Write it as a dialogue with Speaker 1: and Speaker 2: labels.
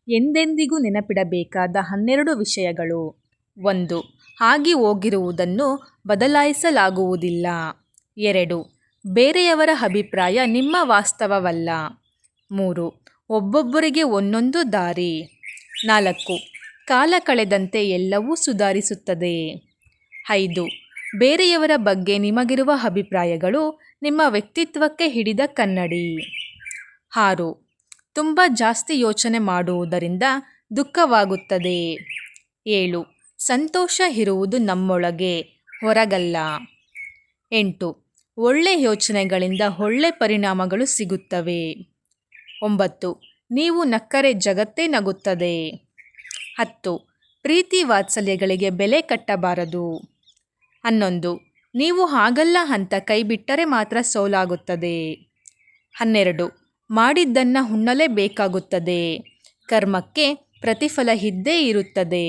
Speaker 1: ಎಂದೆಂದಿಗೂ ನೆನಪಿಡಬೇಕಾದ 12 ವಿಷಯಗಳು. 1. ಆಗಿ ಹೋಗಿರುವುದನ್ನು ಬದಲಾಯಿಸಲಾಗುವುದಿಲ್ಲ. 2. ಬೇರೆಯವರ ಅಭಿಪ್ರಾಯ ನಿಮ್ಮ ವಾಸ್ತವವಲ್ಲ. 3. ಒಬ್ಬೊಬ್ಬರಿಗೆ ಒಂದೊಂದು ದಾರಿ. 4. ಕಾಲ ಕಳೆದಂತೆ ಎಲ್ಲವೂ ಸುಧಾರಿಸುತ್ತದೆ. 5. ಬೇರೆಯವರ ಬಗ್ಗೆ ನಿಮಗಿರುವ ಅಭಿಪ್ರಾಯಗಳು ನಿಮ್ಮ ವ್ಯಕ್ತಿತ್ವಕ್ಕೆ ಹಿಡಿದ ಕನ್ನಡಿ. 6. ತುಂಬ ಜಾಸ್ತಿ ಯೋಚನೆ ಮಾಡುವುದರಿಂದ ದುಃಖವಾಗುತ್ತದೆ. 7. ಸಂತೋಷ ಇರುವುದು ನಮ್ಮೊಳಗೆ, ಹೊರಗಲ್ಲ. 8. ಒಳ್ಳೆ ಯೋಚನೆಗಳಿಂದ ಒಳ್ಳೆ ಪರಿಣಾಮಗಳು ಸಿಗುತ್ತವೆ. 9. ನೀವು ನಕ್ಕರೆ ಜಗತ್ತೇ ನಗುತ್ತದೆ. 10. ಪ್ರೀತಿ ವಾತ್ಸಲ್ಯಗಳಿಗೆ ಬೆಲೆ ಕಟ್ಟಬಾರದು. 11. ನೀವು ಹಾಗಲ್ಲ ಅಂತ ಕೈಬಿಟ್ಟರೆ ಮಾತ್ರ ಸೋಲಾಗುತ್ತದೆ. 12. ಮಾಡಿದ್ದನ್ನು ಉಣ್ಣಲೇಬೇಕಾಗುತ್ತದೆ. ಕರ್ಮಕ್ಕೆ ಪ್ರತಿಫಲ ಇದ್ದೇ ಇರುತ್ತದೆ.